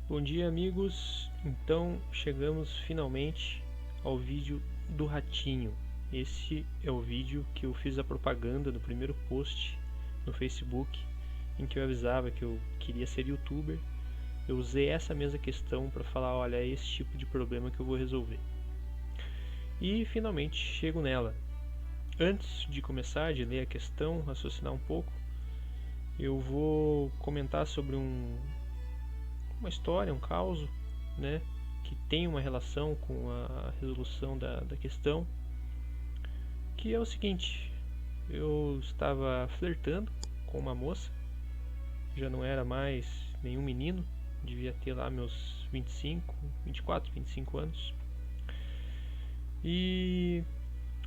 Bom dia, amigos. Então chegamos finalmente ao vídeo do ratinho. Esse é o vídeo que eu fiz a propaganda no primeiro post no Facebook, em que eu avisava que eu queria ser youtuber. Eu usei essa mesma questão para falar, olha, é esse tipo de problema que eu vou resolver. E finalmente chego nela. Antes de começar, de ler a questão, raciocinar um pouco, eu vou comentar sobre uma história, um caos, né, que tem uma relação com a resolução da questão, que é o seguinte: eu estava flertando com uma moça, já não era mais nenhum menino, devia ter lá meus 24, 25 anos. E,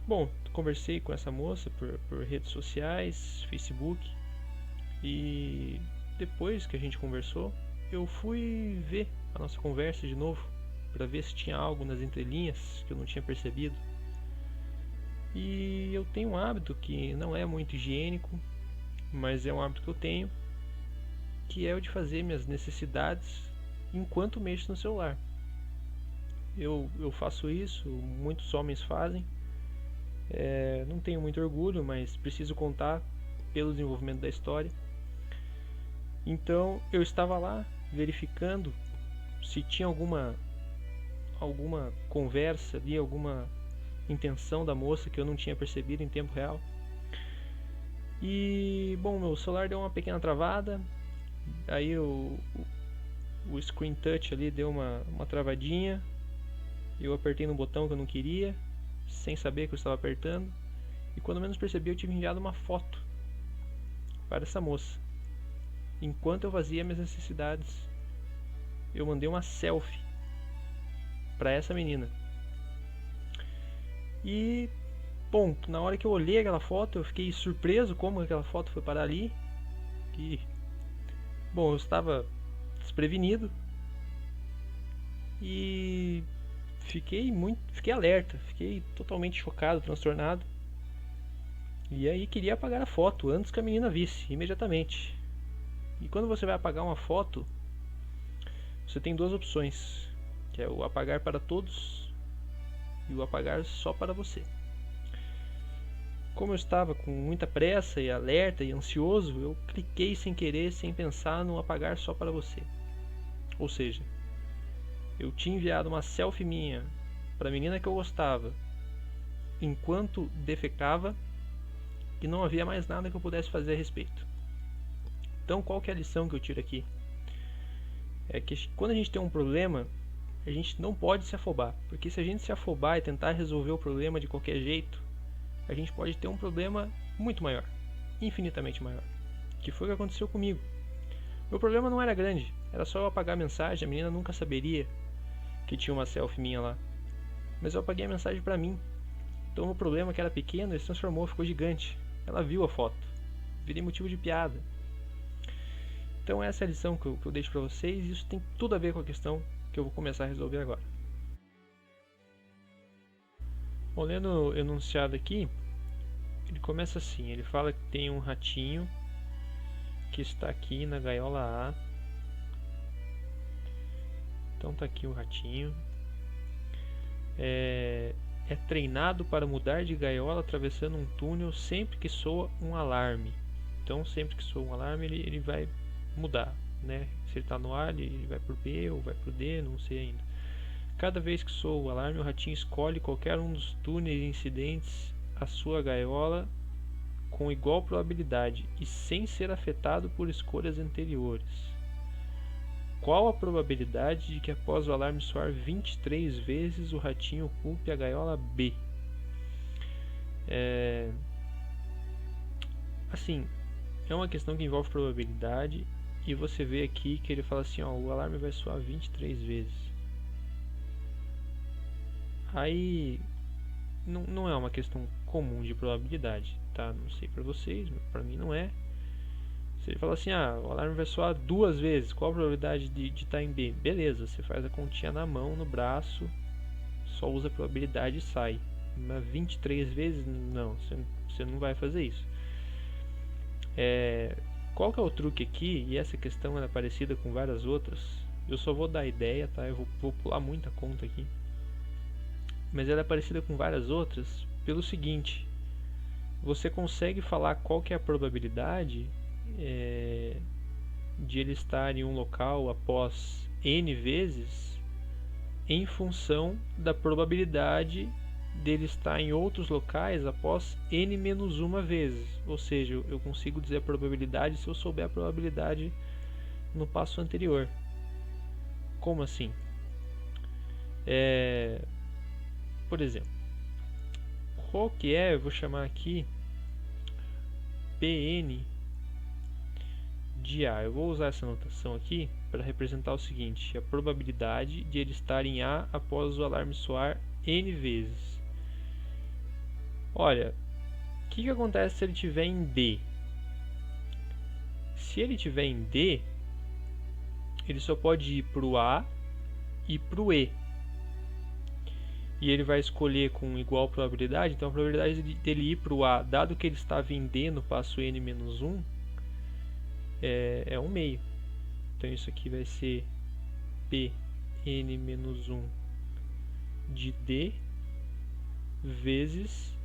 bom, conversei com essa moça por redes sociais, Facebook, e depois que a gente conversou, eu fui ver a nossa conversa de novo, para ver se tinha algo nas entrelinhas que eu não tinha percebido. E eu tenho um hábito que não é muito higiênico, mas é um hábito que eu tenho, que é o de fazer minhas necessidades enquanto mexo no celular. Eu faço isso, muitos homens fazem. Não tenho muito orgulho, mas preciso contar pelo desenvolvimento da história. Então eu estava lá verificando se tinha alguma conversa ali, alguma intenção da moça que eu não tinha percebido em tempo real. E, bom, meu celular deu uma pequena travada, aí o screen touch ali deu uma travadinha, eu apertei no botão que eu não queria, sem saber que eu estava apertando, e quando menos percebi eu tive enviado uma foto para essa moça. Enquanto eu fazia minhas necessidades, eu mandei uma selfie para essa menina. E, bom, na hora que eu olhei aquela foto, eu fiquei surpreso como aquela foto foi parar ali. E, bom, eu estava desprevenido e fiquei alerta, fiquei totalmente chocado, transtornado. E aí queria apagar a foto antes que a menina visse, imediatamente. E quando você vai apagar uma foto, você tem duas opções, que é o apagar para todos e o apagar só para você. Como eu estava com muita pressa e alerta e ansioso, eu cliquei sem querer, sem pensar no apagar só para você. Ou seja, eu tinha enviado uma selfie minha para a menina que eu gostava enquanto defecava e não havia mais nada que eu pudesse fazer a respeito. Então, qual que é a lição que eu tiro aqui? É que quando a gente tem um problema, a gente não pode se afobar, porque se a gente se afobar e tentar resolver o problema de qualquer jeito, a gente pode ter um problema muito maior, infinitamente maior, que foi o que aconteceu comigo. Meu problema não era grande, era só eu apagar a mensagem, a menina nunca saberia que tinha uma selfie minha lá, mas eu apaguei a mensagem pra mim. Então o problema, que era pequeno, ele se transformou, ficou gigante. Ela viu a foto, virei motivo de piada. Então essa é a lição que eu deixo pra vocês, e isso tem tudo a ver com a questão que eu vou começar a resolver agora. Bom, lendo o enunciado aqui, ele começa assim, ele fala que tem um ratinho que está aqui na gaiola A. Então tá aqui o ratinho. É treinado para mudar de gaiola atravessando um túnel sempre que soa um alarme. Então sempre que soa um alarme ele vai mudar, né? Se ele está no A, ele vai pro B ou vai pro D, não sei ainda. Cada vez que soa o alarme, o ratinho escolhe qualquer um dos túneis incidentes à sua gaiola com igual probabilidade e sem ser afetado por escolhas anteriores. Qual a probabilidade de que após o alarme soar 23 vezes o ratinho ocupe a gaiola B? Assim, é uma questão que envolve probabilidade, e você vê aqui que ele fala assim, ó, o alarme vai soar 23 vezes. Aí não é uma questão comum de probabilidade, tá? Não sei pra vocês, mas pra mim não é. Se ele fala assim, o alarme vai soar 2 vezes, qual a probabilidade de estar em B? Beleza, você faz a continha na mão, no braço, só usa a probabilidade e sai. Mas 23 vezes, não, você não vai fazer isso. Qual que é o truque aqui, e essa questão é parecida com várias outras, eu só vou dar a ideia, tá? Eu vou pular muita conta aqui. Mas ela é parecida com várias outras pelo seguinte: você consegue falar qual que é a probabilidade de ele estar em um local após n vezes em função da probabilidade dele estar em outros locais após n menos uma vezes. Ou seja, eu consigo dizer a probabilidade se eu souber a probabilidade no passo anterior. Como assim? Por exemplo, qual que é, eu vou chamar aqui Pn de A. Eu vou usar essa notação aqui para representar o seguinte: a probabilidade de ele estar em A após o alarme soar n vezes. Olha, o que acontece se ele estiver em D? Se ele estiver em D, ele só pode ir para o A e para o E. E ele vai escolher com igual probabilidade, então a probabilidade dele ir para o A, dado que ele estava em D no passo n-1, é 1 meio. Então isso aqui vai ser Pn-1 de D vezes,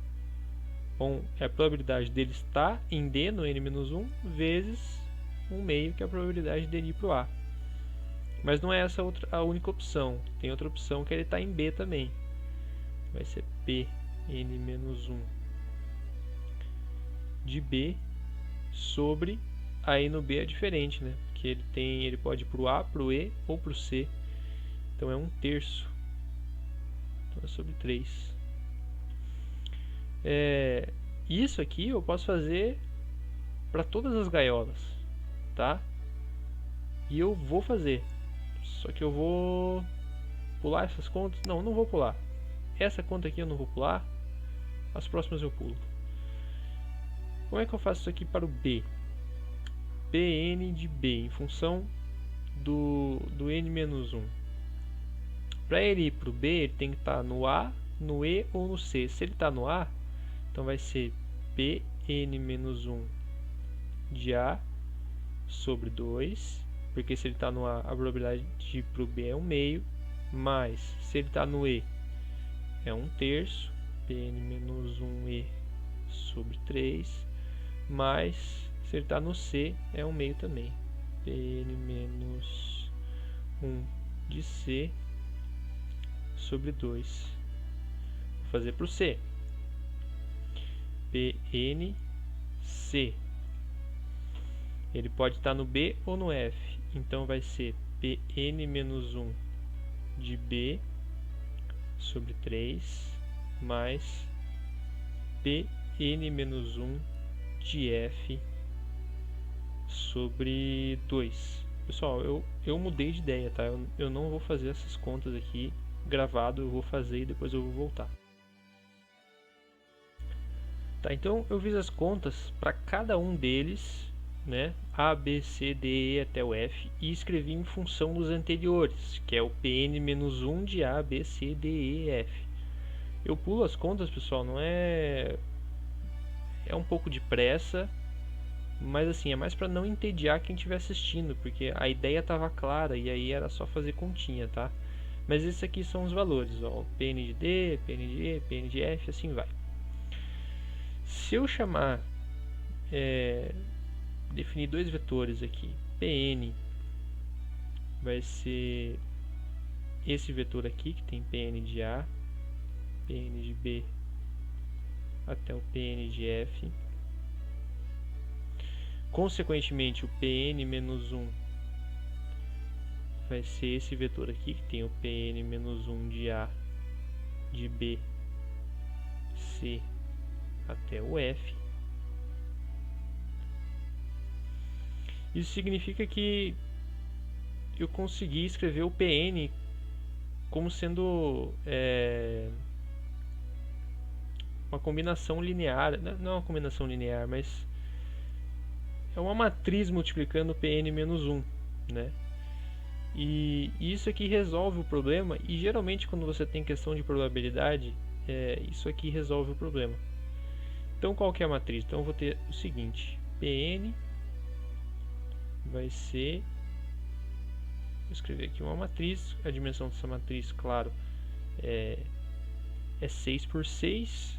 a probabilidade dele estar em D no n-1 vezes 1 meio, que é a probabilidade dele ir para o A. Mas não é essa a única opção. Tem outra opção que ele está em B também. Vai ser Pn-1 de B sobre, aí no B é diferente, né? Porque ele pode ir para o A, para o E ou para o C. Então é 1/3. Então é sobre 3. Isso aqui eu posso fazer para todas as gaiolas, tá? E eu vou fazer. Só que eu vou pular essas contas. Não vou pular. Essa conta aqui eu não vou pular. As próximas eu pulo. Como é que eu faço isso aqui para o B? Pn de B em função do n-1. Para ele ir para o B, ele tem que estar no A, no E ou no C. Se ele está no A, então vai ser Pn-1 de A sobre 2. Porque se ele está no A, a probabilidade de ir para o B é 1 meio. Mais, se ele está no E, é 1/3. Pn-1E sobre 3. Mais, se ele está no C, é 1 meio também. Pn-1 de C sobre 2. Vou fazer para o C. PNC. Ele pode estar no B ou no F. Então vai ser Pn-1 de B sobre 3 mais Pn-1 de F sobre 2. Pessoal, eu mudei de ideia, tá? Eu não vou fazer essas contas aqui gravado, eu vou fazer e depois eu vou voltar. Tá, então eu fiz as contas para cada um deles, né? A, B, C, D, E até o F, e escrevi em função dos anteriores, que é o Pn-1 de A, B, C, D, E, F. Eu pulo as contas, pessoal, não é... É um pouco de pressa, mas assim, é mais para não entediar quem estiver assistindo, porque a ideia estava clara e aí era só fazer continha, tá? Mas esses aqui são os valores, ó, Pn de D, Pn de E, Pn de F, assim vai. Se eu chamar, definir dois vetores aqui, Pn vai ser esse vetor aqui, que tem Pn de A, Pn de B até o Pn de F. Consequentemente, o Pn-1 vai ser esse vetor aqui, que tem o Pn-1 de A, de B, C até o F. Isso significa que eu consegui escrever o Pn como sendo uma combinação linear, não é uma combinação linear, mas é uma matriz multiplicando Pn-1, né? E isso aqui resolve o problema, e geralmente quando você tem questão de probabilidade, isso aqui resolve o problema. Então qual que é a matriz? Então eu vou ter o seguinte, Pn vai ser Vou escrever aqui uma matriz, a dimensão dessa matriz, claro, é 6 por 6,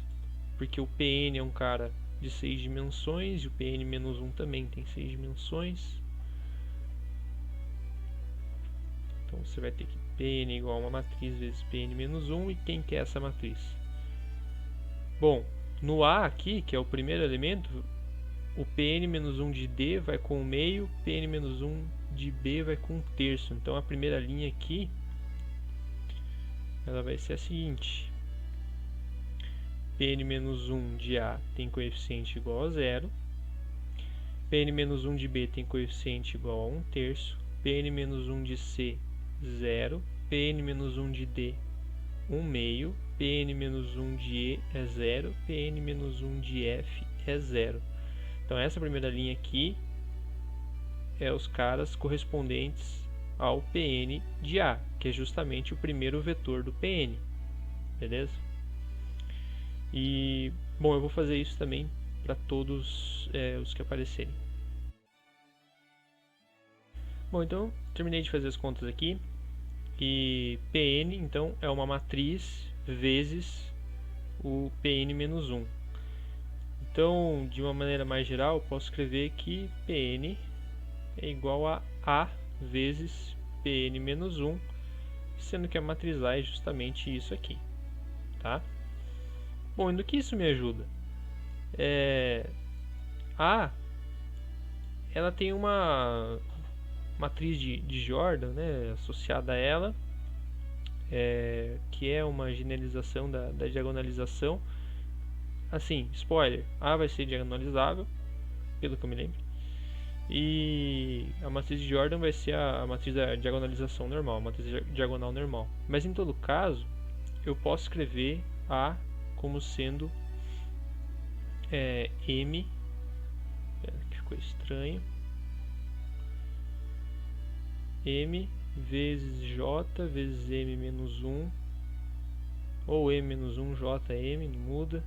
porque o Pn é um cara de 6 dimensões e o Pn-1 também tem 6 dimensões. Então você vai ter que Pn igual a uma matriz vezes Pn-1, e quem que é essa matriz? Bom, no A aqui, que é o primeiro elemento, o Pn-1 de D vai com o meio, Pn-1 de B vai com um terço. Então a primeira linha aqui, ela vai ser a seguinte: Pn-1 de A tem coeficiente igual a 0, Pn-1 de B tem coeficiente igual a 1 terço, Pn-1 de C 0, Pn-1 de D 1 meio, Pn-1 de E é 0, Pn-1 de F é 0. Então essa primeira linha aqui é os caras correspondentes ao Pn de A, que é justamente o primeiro vetor do Pn, beleza? E, bom, eu vou fazer isso também para todos os que aparecerem. Bom, então terminei de fazer as contas aqui, e Pn então é uma matriz vezes o Pn-1. Então, de uma maneira mais geral, eu posso escrever que Pn é igual a A vezes Pn-1, sendo que a matriz A é justamente isso aqui, tá? Bom, e no que isso me ajuda? A, ela tem uma matriz de Jordan, né, associada a ela, que é uma generalização da diagonalização. Assim, spoiler, A vai ser diagonalizável, pelo que eu me lembro, e a matriz de Jordan vai ser a matriz da diagonalização normal, a matriz diagonal normal. Mas em todo caso, eu posso escrever A como sendo M, que ficou estranho, M vezes J vezes M menos 1, ou M menos 1 JM, não muda.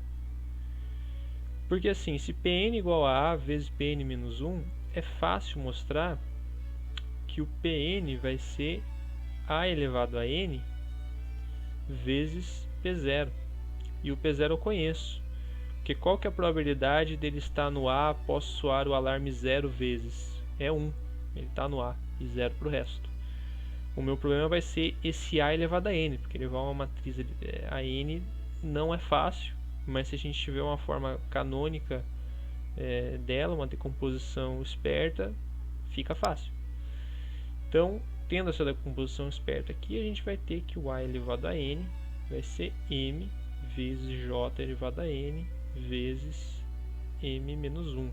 Porque assim, se Pn igual a vezes Pn menos 1, é fácil mostrar que o Pn vai ser A elevado a N vezes P0. E o P0 eu conheço. Porque qual que é a probabilidade dele estar no A após soar o alarme 0 vezes? É 1. Ele está no A e 0 para o resto. O meu problema vai ser esse A elevado a N, porque levar uma matriz a N não é fácil. Mas se a gente tiver uma forma canônica dela, uma decomposição esperta, fica fácil. Então, tendo essa decomposição esperta aqui, a gente vai ter que o A elevado a N vai ser M vezes J elevado a N vezes M menos 1.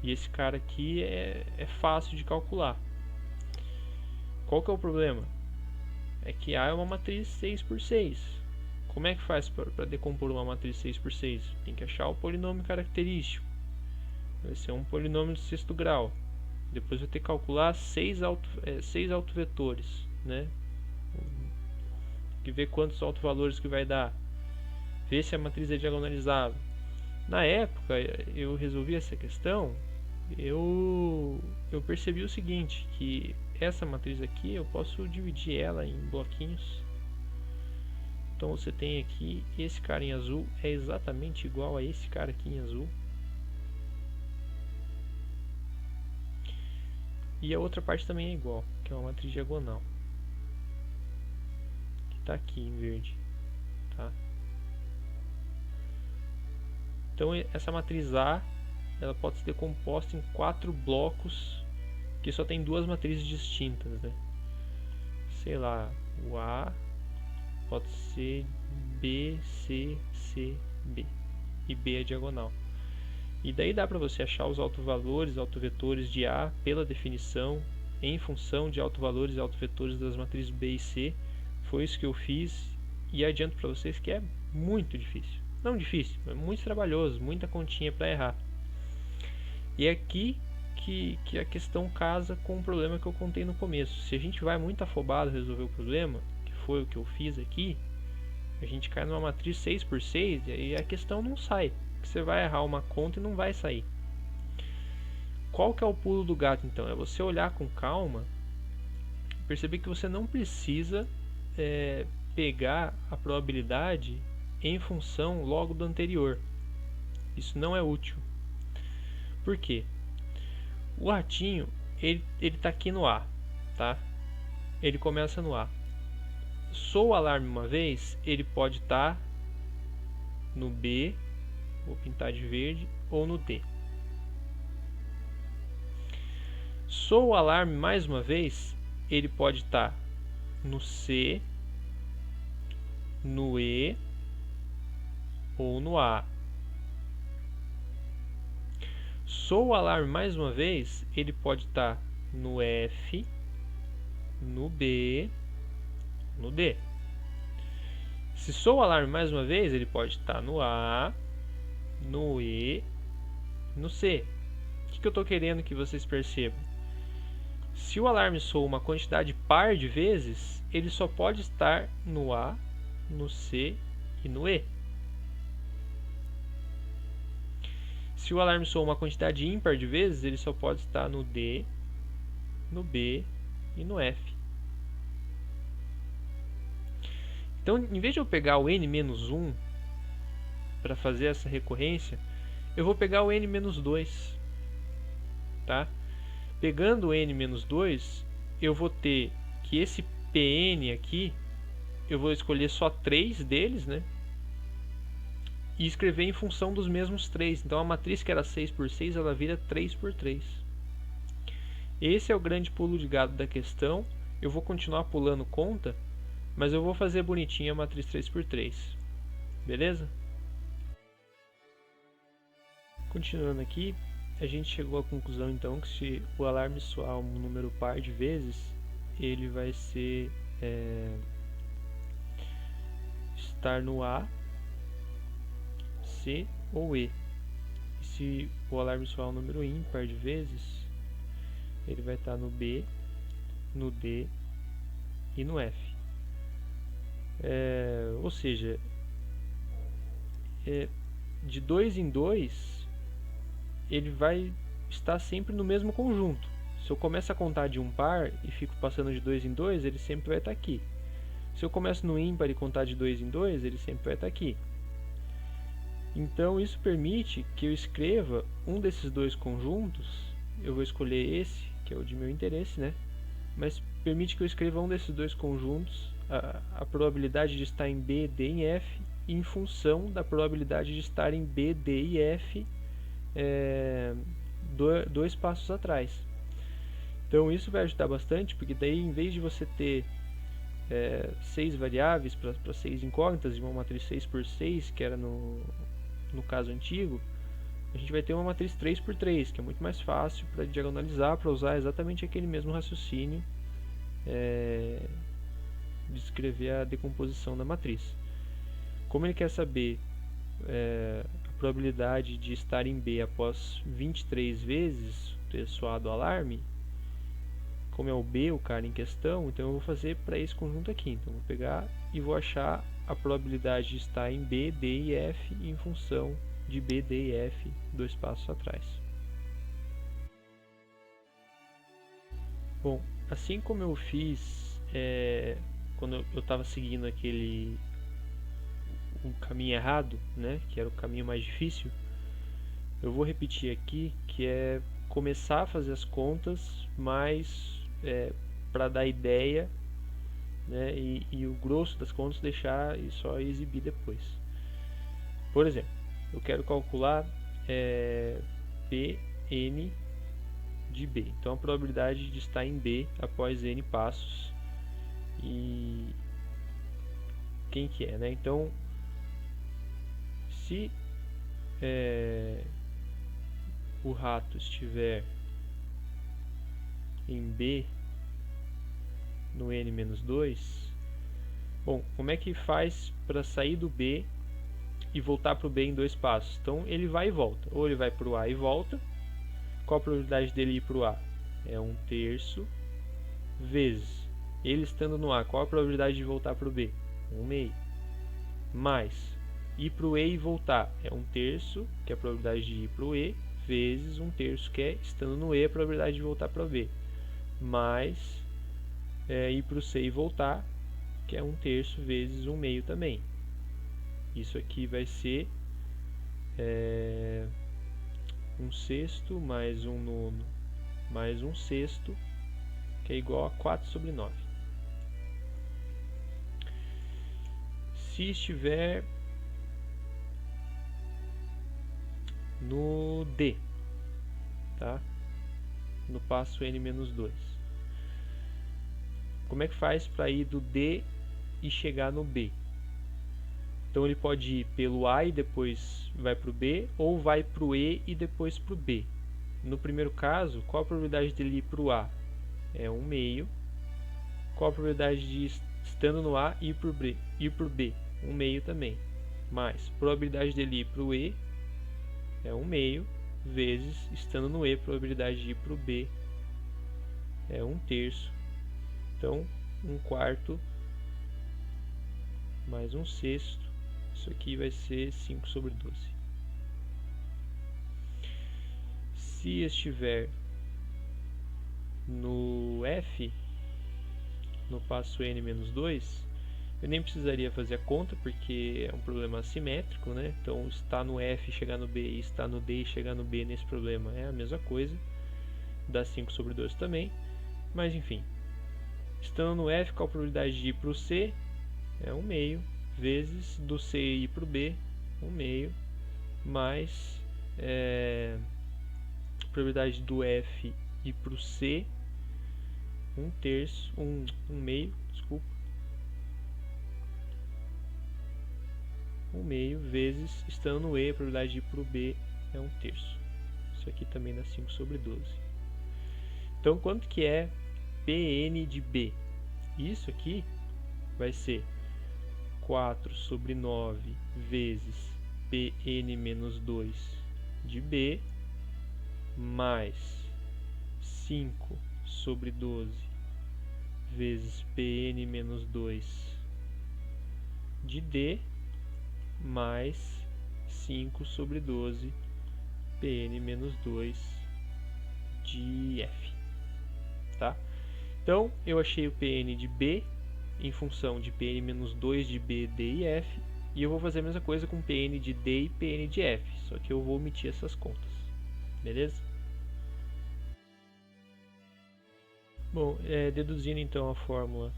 E esse cara aqui é fácil de calcular. Qual que é o problema? É que A é uma matriz 6 por 6. Como é que faz para decompor uma matriz 6 por 6? Tem que achar o polinômio característico. Vai ser um polinômio de sexto grau. Depois vai ter que calcular 6 autovetores, né? Tem que ver quantos autovalores que vai dar. Ver se a matriz é diagonalizável. Na época, eu resolvi essa questão, eu percebi o seguinte, que essa matriz aqui, eu posso dividir ela em bloquinhos. Então você tem aqui, esse cara em azul é exatamente igual a esse cara aqui em azul. E a outra parte também é igual, que é uma matriz diagonal, que está aqui em verde, tá? Então essa matriz A, ela pode ser decomposta em 4 blocos, que só tem 2 matrizes distintas, né? Sei lá, o A pode ser B, C, C, B. E B é diagonal. E daí dá para você achar os autovalores, autovetores de A pela definição, em função de autovalores e autovetores das matrizes B e C. Foi isso que eu fiz e adianto para vocês que é muito difícil. Não difícil, é muito trabalhoso, muita continha para errar. E é aqui que a questão casa com o problema que eu contei no começo. Se a gente vai muito afobado resolver o problema, foi o que eu fiz aqui, a gente cai numa matriz 6 por 6 e aí a questão não sai. Você vai errar uma conta e não vai sair. Qual que é o pulo do gato então? É você olhar com calma perceber que você não precisa pegar a probabilidade em função logo do anterior. Isso não é útil. Por quê? O ratinho, ele está aqui no A, tá? Ele começa no A. Soa o alarme uma vez, ele pode estar no B, vou pintar de verde, ou no D. Soa o alarme mais uma vez, ele pode estar no C, no E ou no A. Soa o alarme mais uma vez, ele pode estar no F, no B, no D. Se soa o alarme mais uma vez, ele pode estar no A, no E, no C. O que eu estou querendo que vocês percebam? Se o alarme soa uma quantidade par de vezes, ele só pode estar no A, no C e no E. Se o alarme soa uma quantidade ímpar de vezes, ele só pode estar no D, no B e no F. Então, em vez de eu pegar o n-1 para fazer essa recorrência, eu vou pegar o n-2. Tá? Pegando o n-2, eu vou ter que esse Pn aqui, eu vou escolher só 3 deles, né? E escrever em função dos mesmos 3. Então a matriz que era 6 por 6, ela vira 3 por 3. Esse é o grande pulo de gato da questão. Eu vou continuar pulando conta, mas eu vou fazer bonitinho a matriz 3 por 3. Beleza? Continuando aqui, a gente chegou à conclusão então que se o alarme soar um número par de vezes, ele vai ser estar no A, C ou E. E se o alarme soar um número ímpar de vezes, ele vai estar no B, no D e no F. Ou seja, de 2 em 2, ele vai estar sempre no mesmo conjunto. Se eu começo a contar de um par e fico passando de 2 em 2, ele sempre vai estar aqui. Se eu começo no ímpar e contar de 2 em 2, ele sempre vai estar aqui. Então isso permite que eu escreva um desses dois conjuntos. Eu vou escolher esse, que é o de meu interesse, né? Mas permite que eu escreva um desses dois conjuntos, a probabilidade de estar em B, D e F, em função da probabilidade de estar em B, D e F dois passos atrás. Então isso vai ajudar bastante, porque daí em vez de você ter 6 variáveis para 6 incógnitas e uma matriz 6 por 6, que era no caso antigo, a gente vai ter uma matriz 3 por 3, que é muito mais fácil para diagonalizar, para usar exatamente aquele mesmo raciocínio de escrever a decomposição da matriz. Como ele quer saber a probabilidade de estar em B após 23 vezes ter soado o alarme, como é o B o cara em questão, então eu vou fazer para esse conjunto aqui. Então eu vou pegar e vou achar a probabilidade de estar em B, D e F em função de B, D e F dois passos atrás. Bom, assim como eu fiz quando eu estava seguindo um caminho errado, né, que era o caminho mais difícil, eu vou repetir aqui, que é começar a fazer as contas, mas para dar ideia, né, e o grosso das contas deixar e só exibir depois. Por exemplo, eu quero calcular Pn de B. Então a probabilidade de estar em B após n passos. E quem que é, né? Então, se o rato estiver em B no n-2, bom, como é que faz para sair do B e voltar para o B em dois passos? Então ele vai e volta, ou ele vai para o A e volta. Qual a probabilidade dele ir para o A? É 1/3 vezes ele estando no A. Qual a probabilidade de voltar para o B? 1/2. Mais ir para o E e voltar é 1/3, que é a probabilidade de ir para o E, vezes 1/3, que é estando no E a probabilidade de voltar para o B, mais ir para o C e voltar, que é 1/3 vezes 1/2 também. Isso aqui vai ser 1/6 mais 1/9 mais 1/6, que é igual a 4/9. Se estiver no D, tá? No passo n-2. Como é que faz para ir do D e chegar no B? Então ele pode ir pelo A e depois vai para o B, ou vai para o E e depois para o B. No primeiro caso, qual a probabilidade dele ir para o A? É 1/2. Qual a probabilidade de, estando no A, ir para o B? 1/2 também. Mais, probabilidade dele ir para o E é 1/2 vezes, estando no E, probabilidade de ir para o B é 1/3. Então, 1/4 mais 1/6. Isso aqui vai ser 5/12. Se estiver no F, no passo n-2, eu nem precisaria fazer a conta, porque é um problema assimétrico, né? Então, está no F e chegar no B, e está no D e chegar no B nesse problema é a mesma coisa. Dá 5/12 também. Mas, enfim. Estando no F, qual a probabilidade de ir para o C? É 1/2 vezes do C ir para o B, 1/2, mais a probabilidade do F ir para o C, 1/2, desculpa, 1/2 vezes, estando no E, a probabilidade de ir para o B é 1/3. Isso aqui também dá 5/12. Então, quanto que é Pn de B? Isso aqui vai ser 4/9 vezes Pn menos 2 de B, mais 5/12 vezes Pn menos 2 de D, mais 5/12 Pn menos 2 de F. Tá? Então, eu achei o Pn de B em função de Pn menos 2 de B, D e F, e eu vou fazer a mesma coisa com Pn de D e Pn de F, só que eu vou omitir essas contas, beleza? Bom, deduzindo então a fórmula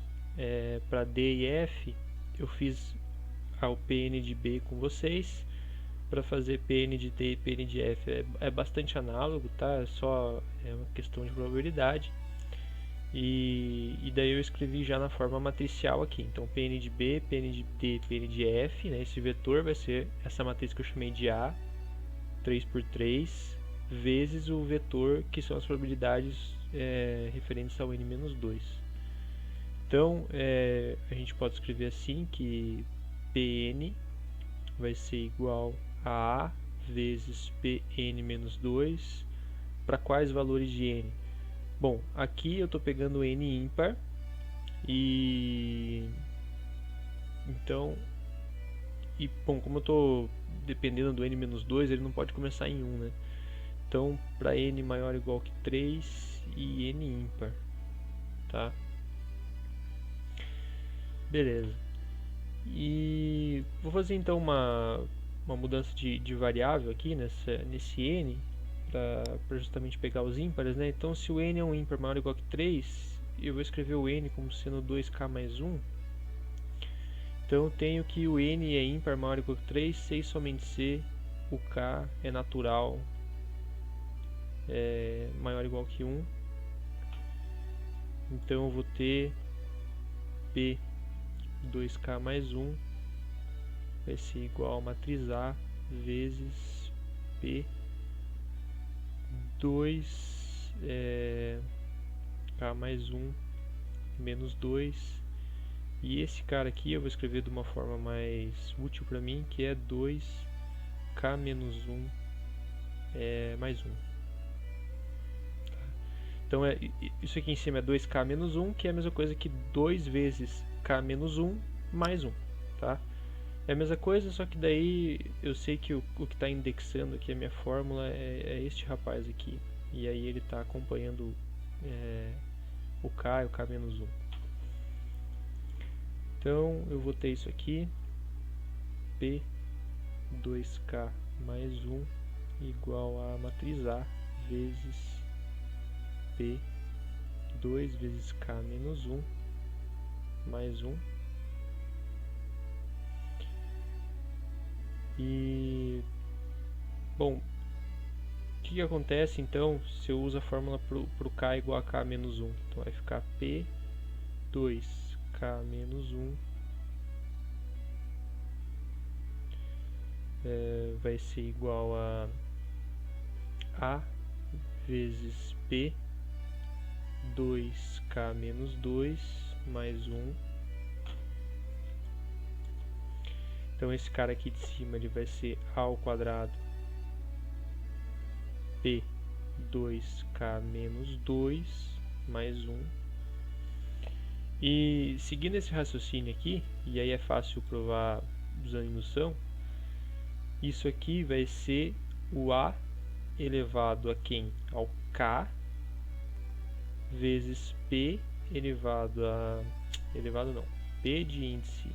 para D e F, eu fiz o Pn de B com vocês. Para fazer Pn de D e Pn de F é bastante análogo, tá? É uma questão de probabilidade. E daí eu escrevi já na forma matricial aqui. Então, Pn de B, Pn de D, Pn de F, né? Esse vetor vai ser essa matriz que eu chamei de A, 3×3, vezes o vetor que são as probabilidades referentes ao n-2. Então, a gente pode escrever assim que Pn vai ser igual a A vezes Pn menos 2, para quais valores de n? Bom, aqui eu estou pegando n ímpar, bom, como eu estou dependendo do n-2, ele não pode começar em 1, né? Então, para n maior ou igual que 3 e n ímpar, tá? Beleza. E vou fazer então uma mudança de variável aqui nesse n, para justamente pegar os ímpares, né? Então, se o n é um ímpar maior ou igual que 3, eu vou escrever o n como sendo 2k mais 1. Então, eu tenho que o n é ímpar maior ou igual que 3, se e somente se o k é natural maior ou igual que 1. Então, eu vou ter p 2k mais 1 vai ser igual a matriz A vezes p 2k mais 1 menos 2, e esse cara aqui eu vou escrever de uma forma mais útil para mim, que é 2k menos 1 mais 1. Então, isso aqui em cima é 2k menos 1, que é a mesma coisa que 2 vezes k menos 1 mais 1, tá? É a mesma coisa, só que daí eu sei que o que está indexando aqui a minha fórmula é este rapaz aqui. E aí ele está acompanhando o k e o k menos 1. Então eu vou ter isso aqui, P2K mais 1 igual a matriz A vezes P2 vezes K menos 1 mais 1. E, bom, o que acontece então se eu uso a fórmula para o K igual a K menos 1? Então vai ficar P2K menos 1 vai ser igual a vezes P2K menos 2 mais 1. Então esse cara aqui de cima ele vai ser A ao quadrado P2K menos 2 mais 1. E seguindo esse raciocínio aqui, e aí é fácil provar usando indução, isso aqui vai ser o A elevado a quem? Ao K vezes P elevado a... elevado não, P de índice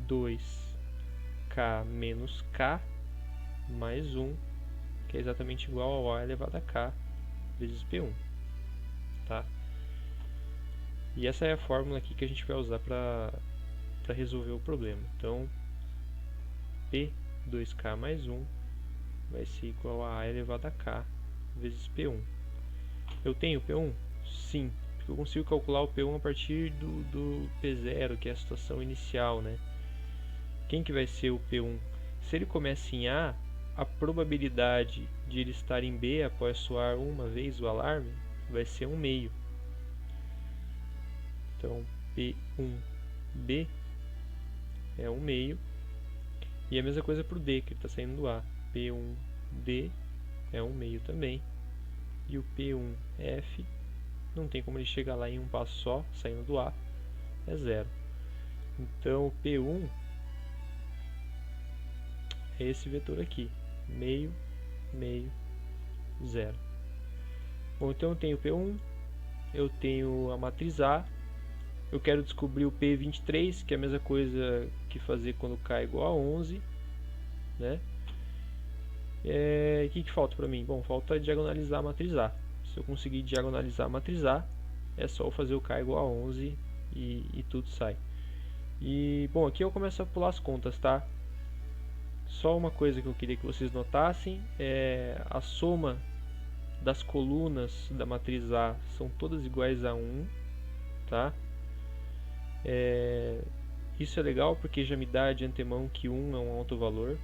2K menos K mais 1, que é exatamente igual ao A elevado a K vezes P1. Tá? E essa é a fórmula aqui que a gente vai usar para resolver o problema. Então, P2K mais 1 vai ser igual a elevado a K vezes P1. Eu tenho P1? Sim, porque eu consigo calcular o P1 a partir do P0, que é a situação inicial, né? Quem que vai ser o P1? Se ele começa em A, a probabilidade de ele estar em B após soar uma vez o alarme vai ser 1/2. Então, P1B é 1/2. E a mesma coisa para o D, que está saindo do A. P1D é 1/2 também. E o P1F, não tem como ele chegar lá em um passo só, saindo do A, é 0. Então, o P1 é esse vetor aqui, 1/2, 1/2, 0. Bom, então eu tenho o P1, eu tenho a matriz A, eu quero descobrir o P23, que é a mesma coisa que fazer quando K é igual a 11, né? O que falta para mim? Bom, falta diagonalizar a matriz A. Se eu conseguir diagonalizar a matriz A, é só eu fazer o K igual a 11 e tudo sai. E, bom, aqui eu começo a pular as contas, tá? Só uma coisa que eu queria que vocês notassem é a soma das colunas da matriz A são todas iguais a 1, tá? Isso é legal porque já me dá de antemão que 1 é um alto valor.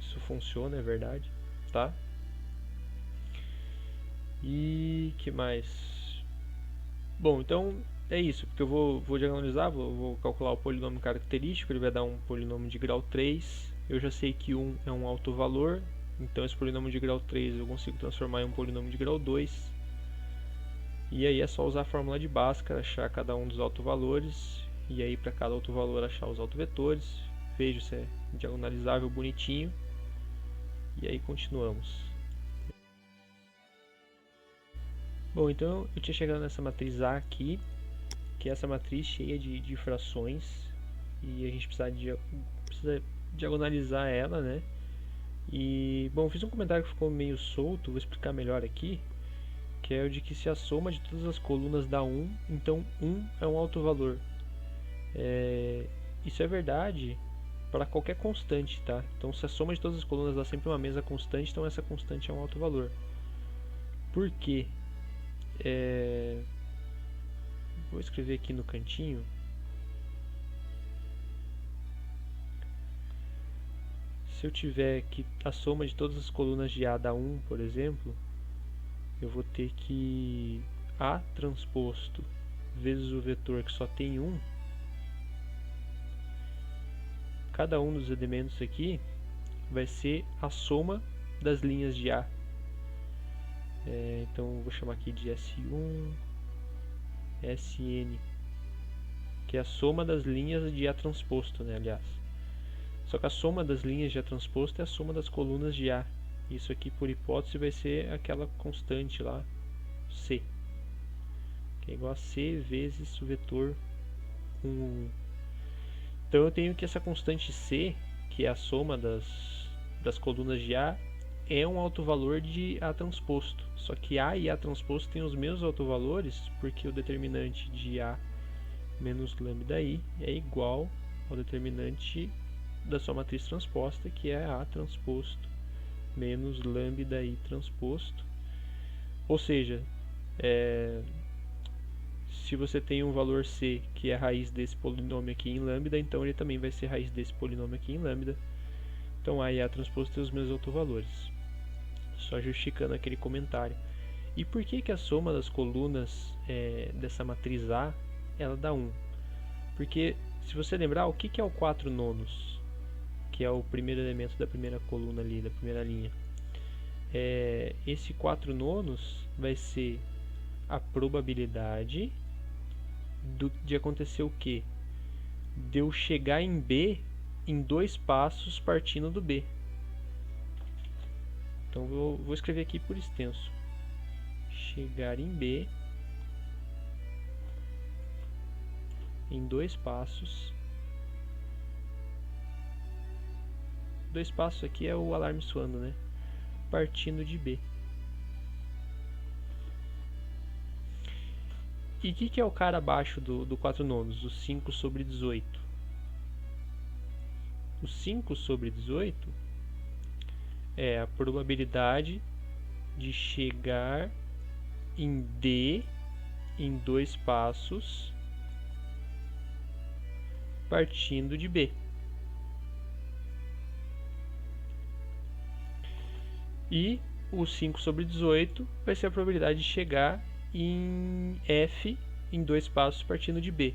Isso funciona, é verdade, tá? E que mais? Bom, então é isso, porque eu vou diagonalizar, vou calcular o polinômio característico, ele vai dar um polinômio de grau 3. Eu já sei que 1 é um alto valor, então esse polinômio de grau 3 eu consigo transformar em um polinômio de grau 2. E aí é só usar a fórmula de Bhaskara, achar cada um dos autovalores, e aí para cada autovalor achar os autovetores. Vejo se é diagonalizável bonitinho, e aí continuamos. Bom, então eu tinha chegado nessa matriz A aqui, que é essa matriz cheia de frações, e a gente precisa diagonalizar ela, né? E, bom, fiz um comentário que ficou meio solto, vou explicar melhor aqui, que é o de que se a soma de todas as colunas dá 1, então 1 é um alto valor. Isso é verdade para qualquer constante, tá? Então se a soma de todas as colunas dá sempre uma mesma constante, então essa constante é um alto valor. Por quê? Vou escrever aqui no cantinho. Se eu tiver que a soma de todas as colunas de A dá 1, por exemplo, eu vou ter que A transposto vezes o vetor que só tem 1. Cada um dos elementos aqui vai ser a soma das linhas de A. Então eu vou chamar aqui de S1, Sn, que é a soma das linhas de A transposto, né, aliás. Só que a soma das linhas de A transposto é a soma das colunas de A. Isso aqui, por hipótese, vai ser aquela constante lá, C, que é igual a C vezes o vetor com 1. Então eu tenho que essa constante C, que é a soma das colunas de A, é um autovalor de A transposto. Só que A e A transposto têm os mesmos autovalores, porque o determinante de A menos lambda I é igual ao determinante da sua matriz transposta, que é A transposto menos lambda I transposto. Ou seja, se você tem um valor C que é a raiz desse polinômio aqui em lambda, então ele também vai ser raiz desse polinômio aqui em lambda. Então A e A transposto têm os mesmos autovalores. Só justificando aquele comentário. E por que que a soma das colunas dessa matriz A ela dá 1? Porque, se você lembrar, o que que é o 4 nonos? Que é o primeiro elemento da primeira coluna ali, da primeira linha. Esse 4 nonos vai ser a probabilidade de acontecer o quê? De eu chegar em B em 2 passos partindo do B. Então vou escrever aqui por extenso. Chegar em B em 2 passos. 2 passos aqui é o alarme soando, né? Partindo de B. E o que é o cara abaixo do 4 nonos? O 5 sobre 18. O 5 sobre 18 é a probabilidade de chegar em D em 2 passos partindo de B. E o 5 sobre 18 vai ser a probabilidade de chegar em F em 2 passos partindo de B.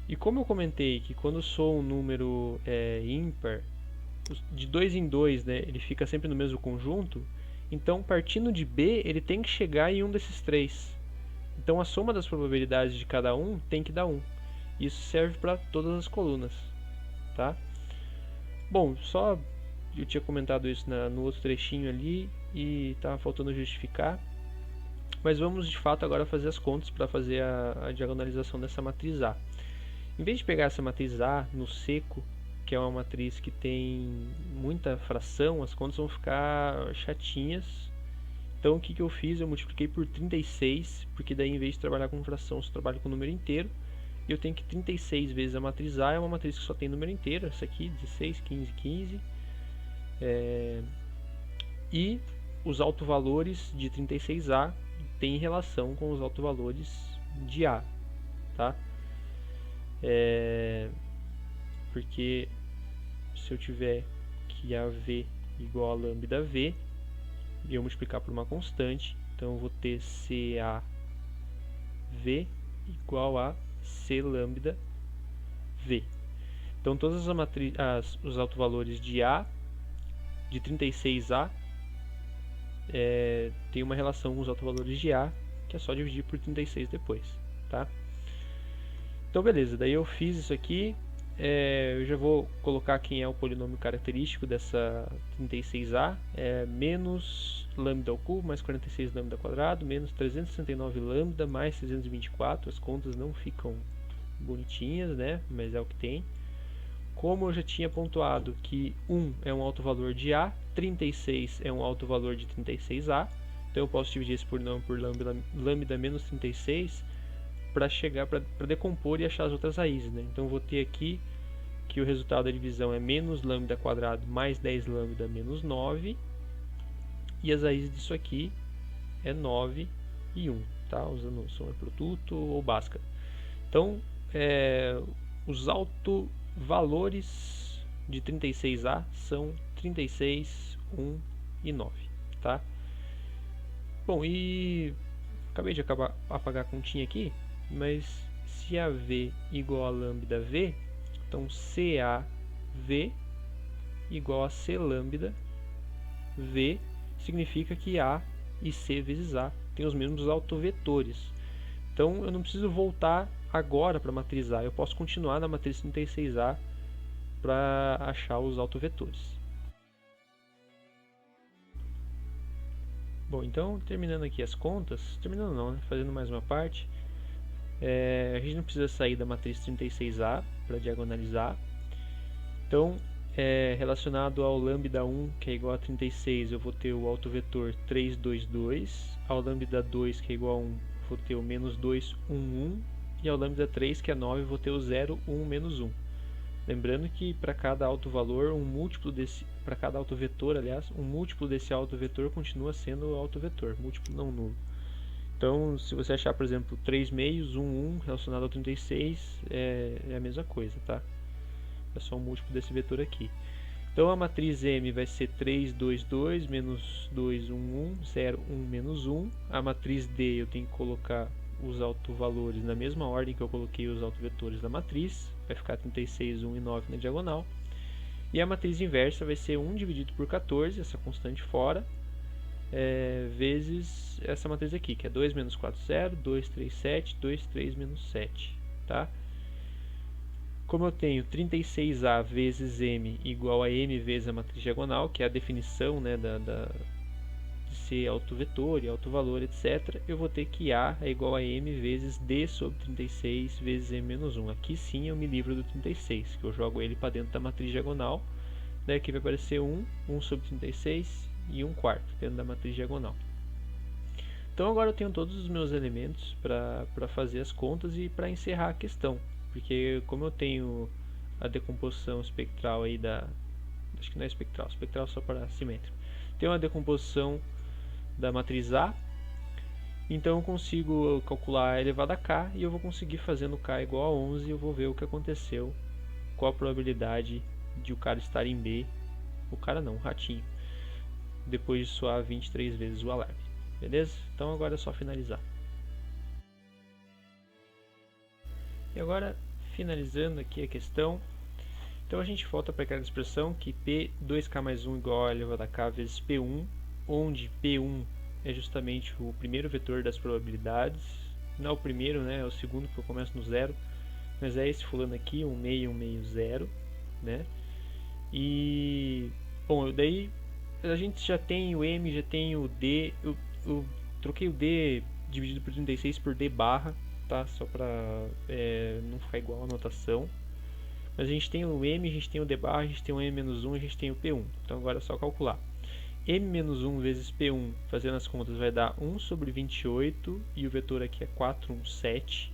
E como eu comentei que quando eu sou um número ímpar, de 2 em 2, né, ele fica sempre no mesmo conjunto, então partindo de B ele tem que chegar em um desses 3. Então a soma das probabilidades de cada um tem que dar 1. Isso serve para todas as colunas, tá? Bom, só eu tinha comentado isso no outro trechinho ali e estava faltando justificar. Mas vamos de fato agora fazer as contas para fazer a diagonalização dessa matriz A. Em vez de pegar essa matriz A no seco, que é uma matriz que tem muita fração, as contas vão ficar chatinhas. Então o que eu fiz? Eu multipliquei por 36, porque daí em vez de trabalhar com fração, eu trabalho com número inteiro. E eu tenho que 36 vezes a matriz A é uma matriz que só tem número inteiro, essa aqui, 16, 15, 15. E os autovalores de 36A têm relação com os autovalores de A, tá? Porque se eu tiver que AV igual a lambda V, e eu multiplicar por uma constante, então eu vou ter CAV igual a C lambda V. Então todos os autovalores de A, de 36A, tem uma relação com os autovalores de A, que é só dividir por 36 depois, tá? Então beleza, daí eu fiz isso aqui, eu já vou colocar quem é o polinômio característico dessa 36A, menos lambda ao cubo mais 46 lambda ao quadrado, menos 369 lambda mais 324, as contas não ficam bonitinhas, né, mas é o que tem. Como eu já tinha pontuado que 1 é um autovalor de A, 36 é um autovalor de 36A, então eu posso dividir esse polinômio por lambda menos 36 para decompor e achar as outras raízes, né? Então eu vou ter aqui que o resultado da divisão é menos lambda quadrado mais 10 lambda menos 9, e as raízes disso aqui é 9 e 1, tá? Usando soma produto ou Bhaskara. Então, os autovalores de 36A são 36, 1 e 9, tá? Bom, e acabei de apagar a continha aqui, mas se AV igual a lambda V, então CAV igual a C lambda V significa que A e C vezes A têm os mesmos autovetores. Então eu não preciso voltar agora para a matriz A, eu posso continuar na matriz 36A para achar os autovetores. Bom, então terminando aqui as contas, terminando não, né? Fazendo mais uma parte, A gente não precisa sair da matriz 36A para diagonalizar. Então, relacionado ao lambda 1, que é igual a 36, eu vou ter o autovetor 3, 2, 2. Ao lambda 2, que é igual a 1, vou ter o menos 2, 1, 1. E ao lambda 3, que é 9, eu vou ter o 0, 1, menos 1. Lembrando que para cada autovalor, para cada autovetor, aliás, um múltiplo desse autovetor continua sendo autovetor, múltiplo não nulo. Então, se você achar, por exemplo, 3 meios, 1, 1 relacionado ao 36, é a mesma coisa, tá? É só um múltiplo desse vetor aqui. Então, a matriz M vai ser 3, 2, 2, menos 2, 1, 1, 0, 1, menos 1. A matriz D eu tenho que colocar os autovalores na mesma ordem que eu coloquei os autovetores da matriz. Vai ficar 36, 1 e 9 na diagonal. E a matriz inversa vai ser 1 dividido por 14, essa constante fora, vezes essa matriz aqui, que é 2 menos 4, 0, 2, 3, 7, 2, 3, menos 7. Tá? Como eu tenho 36A vezes M igual a M vezes a matriz diagonal, que é a definição, né, de ser autovetor e autovalor, etc., eu vou ter que A é igual a M vezes D sobre 36 vezes M menos 1. Aqui sim eu me livro do 36, que eu jogo ele para dentro da matriz diagonal. Daí aqui vai aparecer 1, 1 sobre 36 e 1 quarto dentro da matriz diagonal. Então agora eu tenho todos os meus elementos para fazer as contas e para encerrar a questão. Porque como eu tenho a decomposição espectral aí acho que não é espectral, espectral só para simétrico. Tenho uma decomposição da matriz A, então eu consigo calcular a elevado a k e eu vou conseguir fazendo k igual a 11 e eu vou ver o que aconteceu, qual a probabilidade de o cara estar em B, o cara não, o ratinho, depois de soar 23 vezes o alarme. Beleza? Então agora é só finalizar. E agora, finalizando aqui a questão, então a gente volta para aquela expressão que P 2k mais 1 igual a elevado a k vezes P1, onde P1 é justamente o primeiro vetor das probabilidades, não é o primeiro, né, é o segundo, que eu começo no zero, mas é esse fulano aqui, 1 meio, 1 meio, 0, né, e, bom, daí a gente já tem o M, já tem o D, eu troquei o D dividido por 36 por D barra, tá? Só para não ficar igual a notação. Mas a gente tem o M, a gente tem o D barra, a gente tem o M-1, a gente tem o P1. Então agora é só calcular. M-1 vezes P1, fazendo as contas, vai dar 1 sobre 28, e o vetor aqui é 417.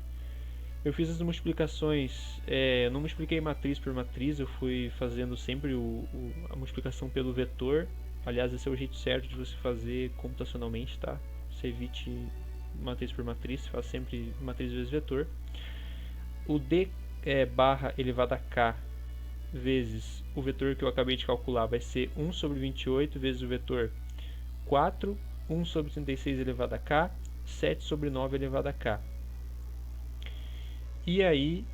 Eu fiz as multiplicações, não multipliquei matriz por matriz, eu fui fazendo sempre a multiplicação pelo vetor. Aliás, esse é o jeito certo de você fazer computacionalmente, tá? Você evite matriz por matriz, faz sempre matriz vezes vetor. O D barra elevado a k vezes o vetor que eu acabei de calcular vai ser 1 sobre 28 vezes o vetor 4, 1 sobre 36 elevado a k, 7 sobre 9 elevado a k. E aí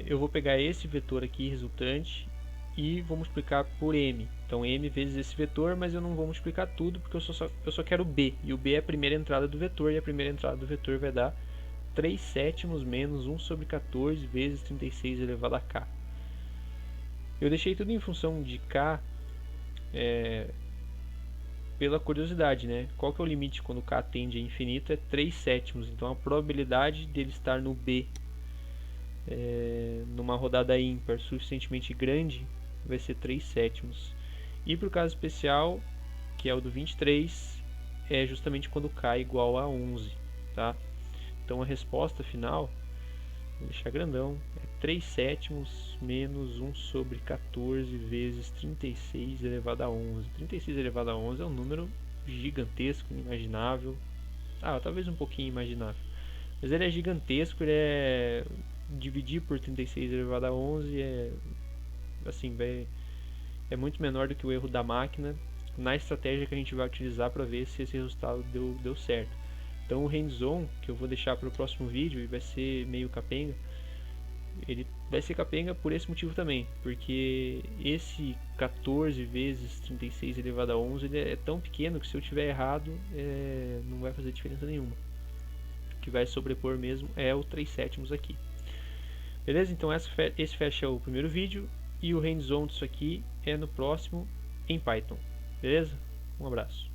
eu vou pegar esse vetor aqui resultante e vou multiplicar por m. Então m vezes esse vetor, mas eu não vou multiplicar tudo porque eu só quero b. E o b é a primeira entrada do vetor, e a primeira entrada do vetor vai dar 3 sétimos menos 1 sobre 14 vezes 36 elevado a k. Eu deixei tudo em função de k pela curiosidade, né? Qual que é o limite quando k tende a infinito? É 3 sétimos. Então a probabilidade dele estar no b numa rodada ímpar suficientemente grande vai ser 3 sétimos. E para o caso especial, que é o do 23, é justamente quando k é igual a 11, tá? Então a resposta final, vou deixar grandão, é 3 sétimos menos 1 sobre 14 vezes 36 elevado a 11. 36 elevado a 11 é um número gigantesco, inimaginável. Talvez um pouquinho imaginável. Mas ele é gigantesco, dividir por 36 elevado a 11 é muito menor do que o erro da máquina na estratégia que a gente vai utilizar para ver se esse resultado deu certo. Então o hands-on, que eu vou deixar para o próximo vídeo, e vai ser meio capenga, ele vai ser capenga por esse motivo também, porque esse 14 vezes 36 elevado a 11 ele é tão pequeno que se eu tiver errado não vai fazer diferença nenhuma. O que vai sobrepor mesmo é o 3 sétimos aqui. Beleza? Então esse fecha o primeiro vídeo, e o hands-on disso aqui é no próximo em Python. Beleza? Um abraço.